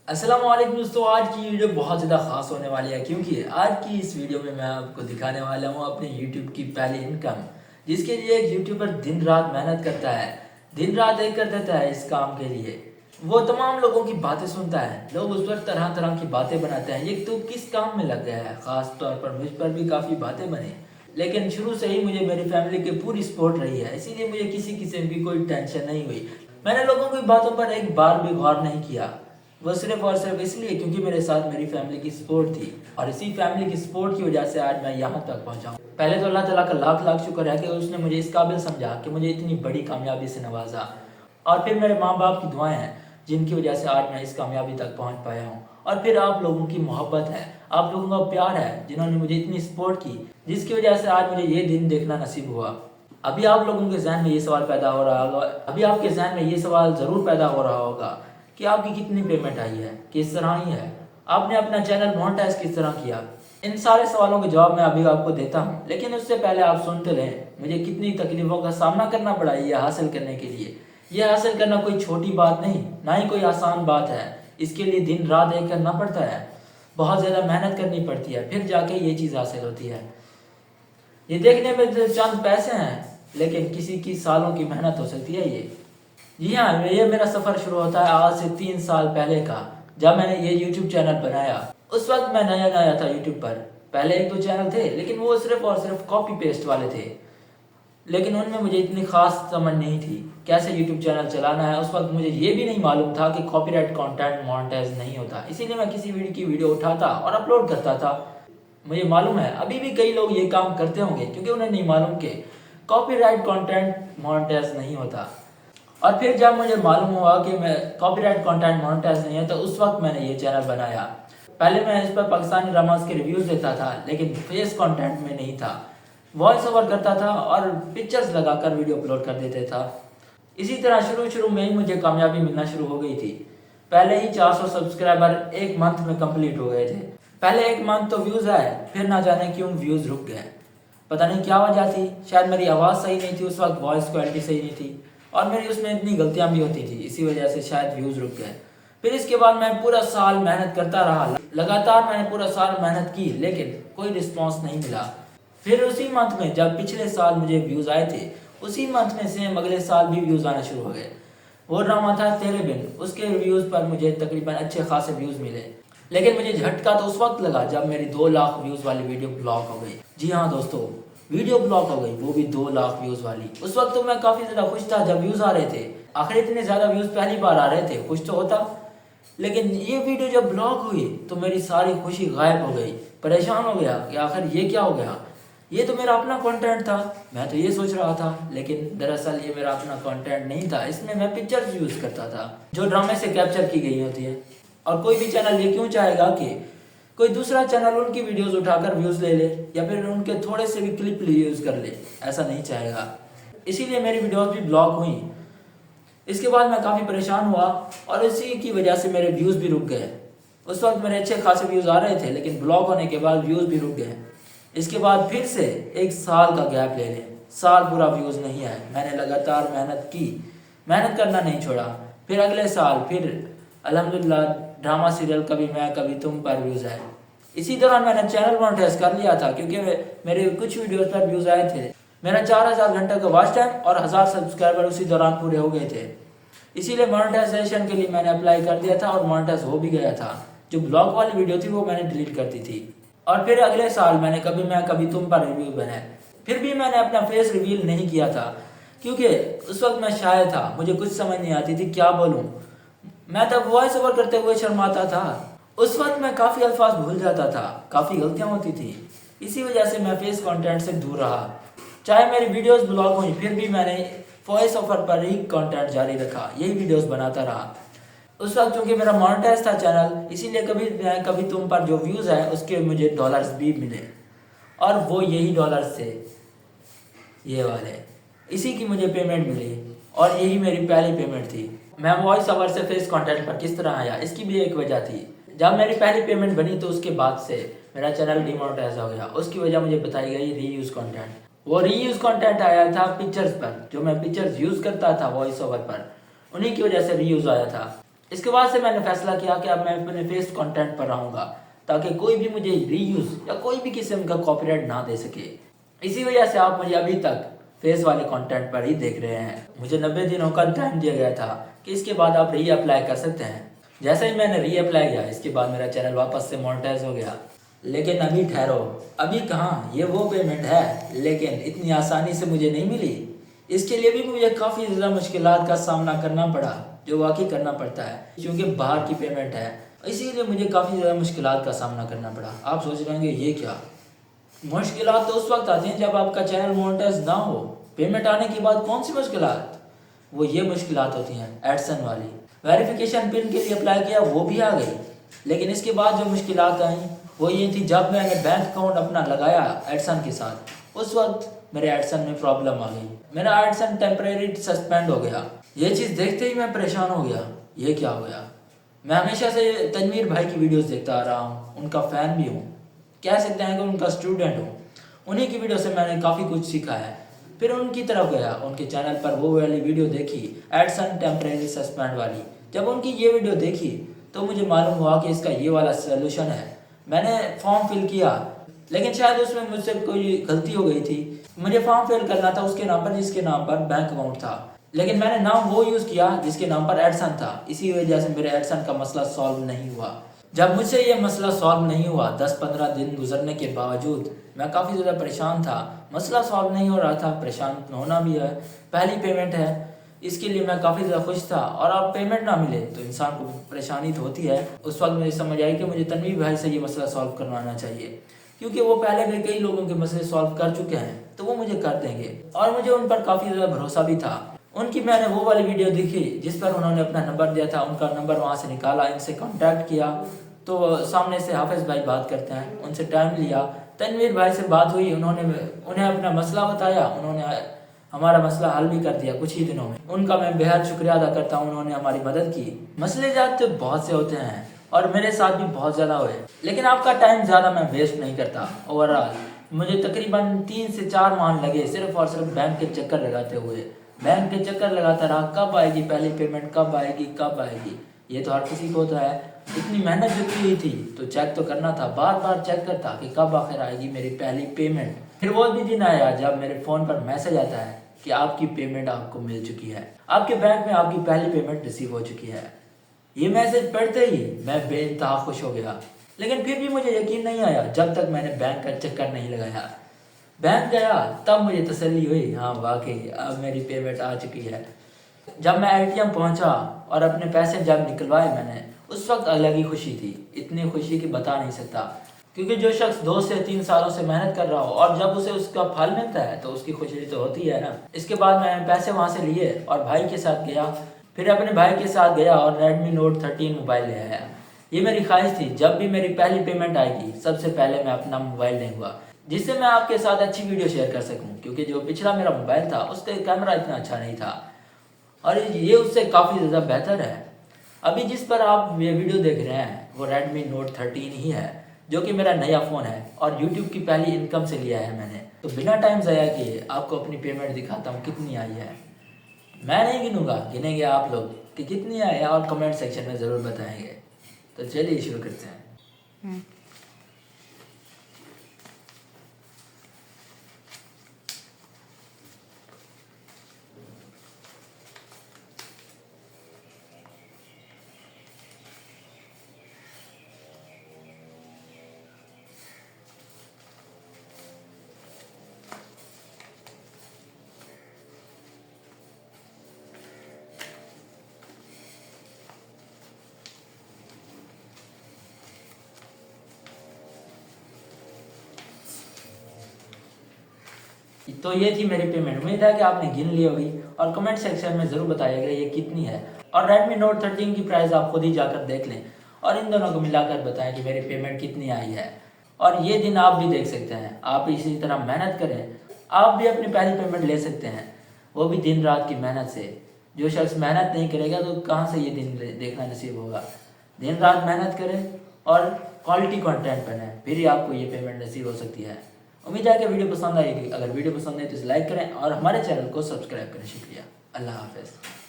अस्सलाम वालेकुम दोस्तों, आज की वीडियो बहुत ज़्यादा ख़ास होने वाली है क्योंकि आज की इस वीडियो में मैं आपको दिखाने वाला हूँ अपने YouTube की पहली इनकम, जिसके लिए एक यूट्यूबर दिन रात मेहनत करता है, दिन रात एक कर देता है इस काम के लिए। वो तमाम लोगों की बातें सुनता है, लोग उस पर तरह तरह की बातें बनाते हैं, ये तो किस काम में लग गया है। ख़ास तौर पर मुझ पर भी काफ़ी बातें बनी, लेकिन शुरू से ही मुझे मेरी फैमिली की पूरी सपोर्ट रही है, इसीलिए मुझे किसी किस्म की कोई टेंशन नहीं हुई। मैंने लोगों की बातों पर एक बार भी गौर नहीं किया, वो सिर्फ और सिर्फ इसलिए क्योंकि मेरे साथ मेरी फैमिली की सपोर्ट थी, और इसी फैमिली की सपोर्ट की वजह से आज मैं यहाँ तक पहुँचा हूँ। पहले तो अल्लाह ताला का लाख लाख शुक्र है कि उसने मुझे इस काबिल समझा कि मुझे इतनी बड़ी कामयाबी से नवाजा, और फिर मेरे माँ बाप की दुआएं हैं जिनकी वजह से आज मैं इस कामयाबी तक पहुँच पाया हूँ, और फिर आप लोगों की मोहब्बत है, आप लोगों का प्यार है जिन्होंने मुझे इतनी सपोर्ट की, जिसकी वजह से आज मुझे ये दिन देखना नसीब हुआ। अभी आप लोगों के जहन में ये सवाल पैदा हो रहा होगा, अभी आपके जहन में ये सवाल ज़रूर पैदा हो रहा होगा कि आपकी कितनी पेमेंट आई है, किस तरह ही है, आपने अपना चैनल मोनेटाइज किस तरह किया। इन सारे सवालों के जवाब मैं अभी आपको देता हूँ, लेकिन उससे पहले आप सुनते रहें मुझे कितनी तकलीफ़ों का सामना करना पड़ा ये हासिल करने के लिए। ये हासिल करना कोई छोटी बात नहीं, ना ही कोई आसान बात है। इसके लिए दिन रात एक करना पड़ता है, बहुत ज़्यादा मेहनत करनी पड़ती है, फिर जाके ये चीज़ हासिल होती है। ये देखने में तो चंद पैसे हैं, लेकिन किसी की सालों की मेहनत हो सकती है ये। जी हाँ, ये मेरा सफ़र शुरू होता है आज से 3 साल पहले का, जब मैंने ये YouTube चैनल बनाया। उस वक्त मैं नया नया था YouTube पर, पहले एक दो चैनल थे लेकिन वो सिर्फ और सिर्फ कॉपी पेस्ट वाले थे, लेकिन उनमें मुझे इतनी खास समझ नहीं थी कैसे YouTube चैनल चलाना है। उस वक्त मुझे ये भी नहीं मालूम था कि कॉपीराइट कंटेंट मोनेटाइज नहीं होता, इसीलिए मैं किसी वीडियो उठाता और अपलोड करता था। मुझे मालूम है अभी भी कई लोग ये काम करते होंगे क्योंकि उन्हें नहीं मालूम कि कॉपीराइट कंटेंट मोनेटाइज नहीं होता। और फिर जब मुझे मालूम हुआ कि मैं कॉपीराइट कंटेंट मोनेटाइज नहीं है, तो उस वक्त मैंने ये चैनल बनाया। पहले मैं इस पर पाकिस्तानी ड्रामास के रिव्यूज देता था, लेकिन फेस कंटेंट में नहीं था, वॉइस ओवर करता था और पिक्चर्स लगाकर वीडियो अपलोड कर देते था। इसी तरह शुरू में ही मुझे कामयाबी मिलना शुरू हो गई थी। पहले ही 400 सब्सक्राइबर एक मंथ में कंप्लीट हो गए थे। पहले एक मंथ तो व्यूज़ आए, फिर ना जाने क्यों व्यूज़ रुक गए। पता नहीं क्या वजह थी, शायद मेरी आवाज़ सही नहीं थी, उस वक्त वॉइस क्वालिटी सही नहीं थी, और मेरी उसमें इतनी गलतियां भी होती थी, इसी वजह से शायद व्यूज़ रुक गए। फिर इसके बाद मैं पूरा साल मेहनत करता रहा, लगातार मैंने पूरा साल मेहनत की, लेकिन कोई रिस्पॉन्स नहीं मिला। फिर उसी मंथ में जब पिछले साल मुझे व्यूज़ आए थे, उसी मंथ में से अगले साल भी व्यूज़ आना शुरू हो गए। वो ड्रामा था तेरे बिन, उसके रिव्यूज़ पर मुझे तकरीबन अच्छे खासे व्यूज़ मिले, लेकिन मुझे झटका तो उस वक्त लगा जब मेरी 2 लाख व्यूज़ वाली वीडियो ब्लॉक हो गई। जी हाँ दोस्तों, वीडियो ब्लॉक हो गई, वो भी 2 लाख व्यूज़ वाली। उस वक्त तो मैं काफ़ी ज़्यादा खुश था जब व्यूज़ आ रहे थे, आखिर इतने ज़्यादा व्यूज़ पहली बार आ रहे थे, खुश तो होता। लेकिन ये वीडियो जब ब्लॉक हुई तो मेरी सारी खुशी गायब हो गई, परेशान हो गया कि आखिर ये क्या हो गया। ये तो मेरा अपना कंटेंट था, मैं तो ये सोच रहा था, लेकिन दरअसल ये मेरा अपना कंटेंट नहीं था, इसमें मैं पिक्चर्स यूज़ करता था जो ड्रामे से कैप्चर की गई होती है। और कोई भी चैनल ये क्यों चाहेगा कि कोई दूसरा चैनल उनकी वीडियोस उठाकर व्यूज़ ले ले, या फिर उनके थोड़े से भी क्लिप यूज़ कर ले, ऐसा नहीं चाहेगा। इसीलिए मेरी वीडियोस भी ब्लॉक हुई। इसके बाद मैं काफ़ी परेशान हुआ, और इसी की वजह से मेरे व्यूज़ भी रुक गए। उस वक्त मेरे अच्छे खासे व्यूज़ आ रहे थे, लेकिन ब्लॉक होने के बाद व्यूज़ भी रुक गए। इसके बाद फिर से 1 साल का गैप ले लें, साल पूरा व्यूज़ नहीं आए। मैंने लगातार मेहनत की, मेहनत करना नहीं छोड़ा। फिर अगले साल फिर अल्हम्दुलिल्लाह ड्रामा सीरियल कभी मैं कभी तुम पर व्यूज़ आए। इसी दौरान मैंने चैनल मोनेटाइज कर लिया था, क्योंकि मेरे कुछ वीडियोस पर व्यूज़ आए थे। मेरा 4000 घंटे का वॉच टाइम और 1000 सब्सक्राइबर उसी दौरान पूरे हो गए थे। इसीलिए मोनेटाइजेशन के लिए मैंने अप्लाई कर दिया था और मोनेटाइज हो भी गया था। जो ब्लॉग वाली वीडियो थी वो मैंने डिलीट कर दी थी। और फिर अगले साल मैंने कभी मैं कभी तुम पर रिव्यू बनाए। फिर भी मैंने अपना फेस रिवील नहीं किया था, क्योंकि उस वक्त मैं शायर था, मुझे कुछ समझ नहीं आती थी क्या बोलूँ। मैं तब वॉइस ओवर करते हुए शर्माता था। उस वक्त मैं काफ़ी अल्फाज भूल जाता था, काफ़ी गलतियाँ होती थी। इसी वजह से मैं फेस कंटेंट से दूर रहा। चाहे मेरी वीडियोस ब्लॉग हुई, फिर भी मैंने वॉइस ओवर पर ही कंटेंट जारी रखा, यही वीडियोस बनाता रहा। उस वक्त चूँकि मेरा मोनेटाइज था चैनल, इसीलिए कभी तुम पर जो व्यूज़ है उसके मुझे डॉलर्स भी मिले, और वो यही डॉलर्स थे, ये वाले। इसी की मुझे पेमेंट मिली, और यही मेरी पहली पेमेंट थी। मैं वॉइस ओवर से फेस कंटेंट पर किस तरह आया, इसकी भी एक वजह थी। जब मेरी पहली पेमेंट बनी तो उसके बाद से मेरा चैनल डिमोनेटाइज हो गया। उसकी वजह मुझे बताई गई रीयूज़ कंटेंट। वो रीयूज़ कंटेंट आया था पिक्चर्स पर, जो मैं पिक्चर्स यूज़ करता था वॉइस ओवर पर, उन्हीं की वजह से रीयूज़ आया था। इसके बाद से मैंने फैसला किया कि अब मैं अपने फेस कंटेंट पर रहूँगा ताकि कोई भी मुझे रीयूज या कोई भी किस्म का कॉपीराइट ना दे सके। इसी वजह से आप मुझे अभी तक फेस वाले कंटेंट पर ही देख रहे हैं। मुझे 90 दिनों का टाइम दिया गया था कि इसके बाद आप री अप्लाई कर सकते हैं। जैसे ही मैंने री अप्लाई किया इसके बाद मेरा चैनल वापस से मोनेटाइज हो गया। लेकिन अभी ठहरो, अभी कहाँ, ये वो पेमेंट है लेकिन इतनी आसानी से मुझे नहीं मिली। इसके लिए भी मुझे काफ़ी ज़्यादा मुश्किलात का सामना करना पड़ा, जो वाकई करना पड़ता है क्योंकि बाहर की पेमेंट है, इसीलिए मुझे काफ़ी ज़्यादा मुश्किलात का सामना करना पड़ा। आप सोच रहे होंगे ये क्या, मुश्किलात तो उस वक्त आती हैं जब आपका चैनल मोनेटाइज ना हो। पेमेंट आने के बाद कौन सी मुश्किलात, वो ये मुश्किलात होती हैं एडसन वाली। वेरिफिकेशन पिन के लिए अप्लाई किया, वो भी आ गई, लेकिन इसके बाद जो मुश्किलात आई वो ये थी जब मैंने बैंक अकाउंट अपना लगाया एडसन के साथ, उस वक्त मेरे एडसन में प्रॉब्लम आ गई। मेरा एडसन टेम्परेरी सस्पेंड हो गया। ये चीज़ देखते ही मैं परेशान हो गया, ये क्या हो गया। मैं हमेशा से तनवीर भाई की वीडियोस देखता आ रहा हूँ, उनका फ़ैन भी हूँ, कह सकते हैं कि उनका स्टूडेंट हूँ। उन्हीं की वीडियो से मैंने काफ़ी कुछ सीखा है। फिर उनकी तरफ गया, उनके चैनल पर वो वाली वीडियो देखी एडसन टेम्परेरी सस्पेंड वाली। जब उनकी ये वीडियो देखी तो मुझे मालूम हुआ कि इसका ये वाला सोल्यूशन है। मैंने फॉर्म फिल किया, लेकिन शायद उसमें मुझसे कोई गलती हो गई थी। मुझे फॉर्म फिल करना था उसके नाम पर जिसके नाम पर बैंक अकाउंट था, लेकिन मैंने नाम वो यूज़ किया जिसके नाम पर एडसन था। इसी वजह से मेरे एडसन का मसला सॉल्व नहीं हुआ। जब मुझसे ये मसला सॉल्व नहीं हुआ, 10-15 दिन गुजरने के बावजूद मैं काफ़ी ज़्यादा परेशान था। मसला सॉल्व नहीं हो रहा था, परेशान होना भी है, पहली पेमेंट है, इसके लिए मैं काफ़ी ज़्यादा खुश था। और अब पेमेंट ना मिले तो इंसान को परेशानी तो होती है। उस वक्त मुझे समझ आई कि मुझे तनवीर भाई से ये मसला सॉल्व करवाना चाहिए, क्योंकि वो पहले भी कई लोगों के मसले सॉल्व कर चुके हैं, तो वो मुझे कर देंगे। और मुझे उन पर काफ़ी ज़्यादा भरोसा भी था। उनकी मैंने वो वाली वीडियो देखी जिस पर उन्होंने अपना नंबर दिया था, उनका नंबर वहाँ से निकाला, इनसे कॉन्टैक्ट किया तो सामने से हाफिज़ भाई बात करते हैं, उनसे टाइम लिया, तनवीर भाई से बात हुई, उन्हें अपना मसला बताया, उन्होंने हमारा मसला हल भी कर दिया कुछ ही दिनों में। उनका मैं बेहद शुक्रिया अदा करता हूँ, उन्होंने हमारी मदद की। मसले जाते बहुत से होते हैं और मेरे साथ भी बहुत ज़्यादा हुए, लेकिन आपका टाइम ज़्यादा मैं वेस्ट नहीं करता। ओवरऑल मुझे तकरीबन 3 से 4 माह लगे सिर्फ और सिर्फ बैंक के चक्कर लगाते हुए। बैंक के चक्कर लगाता रहा, कब आएगी पहली पेमेंट, कब आएगी कब आएगी। ये तो हर किसी को होता है। इतनी मेहनत जो की हुई थी तो चेक तो करना था, बार बार चेक करता कि कब आखिर आएगी मेरी पहली पेमेंट। फिर वो भी दिन आया जब मेरे फ़ोन पर मैसेज आता है कि आपकी पेमेंट आपको मिल चुकी है, आपके बैंक में आपकी पहली पेमेंट रिसीव हो चुकी है। ये मैसेज पढ़ते ही मैं बेइंतहा खुश हो गया, लेकिन फिर भी मुझे यकीन नहीं आया जब तक मैंने बैंक का चक्कर नहीं लगाया। बैंक गया तब मुझे तसल्ली हुई, हाँ वाकई अब मेरी पेमेंट आ चुकी है। जब मैं एटीएम पहुंचा और अपने पैसे जब निकलवाए मैंने, उस वक्त अलग ही खुशी थी, इतनी खुशी कि बता नहीं सकता। क्योंकि जो शख्स 2 से 3 सालों से मेहनत कर रहा हो और जब उसे उसका फल मिलता है तो उसकी खुशी तो होती है ना। इसके बाद मैंने पैसे वहाँ से लिए और भाई के साथ गया, फिर अपने भाई के साथ गया और रेडमी नोट 13 मोबाइल ले आया। ये मेरी ख्वाहिश थी जब भी मेरी पहली पेमेंट आएगी सबसे पहले मैं अपना मोबाइल लूँगा, जिससे मैं आपके साथ अच्छी वीडियो शेयर कर सकूँ। क्योंकि जो पिछला मेरा मोबाइल था उसका कैमरा इतना अच्छा नहीं था और ये उससे काफ़ी ज़्यादा बेहतर है। अभी जिस पर आप ये वीडियो देख रहे हैं वो रेडमी नोट 13 ही है, जो कि मेरा नया फ़ोन है और यूट्यूब की पहली इनकम से लिया है मैंने। तो बिना टाइम ज़ाया किए आपको अपनी पेमेंट दिखाता हूँ कितनी आई है। मैं नहीं गिनूंगा, गिनेंगे आप लोग कि कितनी आई है और कमेंट सेक्शन में ज़रूर बताएंगे। तो चलिए शुरू करते हैं। तो ये थी मेरी पेमेंट। उम्मीद है कि आपने गिन ली होगी और कमेंट सेक्शन में ज़रूर बताइएगा ये कितनी है। और रेडमी नोट 13 की प्राइस आप खुद ही जाकर देख लें और इन दोनों को मिलाकर बताएं कि मेरी पेमेंट कितनी आई है। और ये दिन आप भी देख सकते हैं, आप इसी तरह मेहनत करें, आप भी अपनी पहली पेमेंट ले सकते हैं, वो भी दिन रात की मेहनत से। जो शख्स मेहनत नहीं करेगा तो कहाँ से ये दिन देखना नसीब होगा। दिन रात मेहनत करें और क्वालिटी कंटेंट बनाएं, फिर ही आपको ये पेमेंट नसीब हो सकती है। उम्मीद है कि वीडियो पसंद आएगी। अगर वीडियो पसंद है तो इसे लाइक करें और हमारे चैनल को सब्सक्राइब करें। शुक्रिया। अल्लाह हाफ़िज़।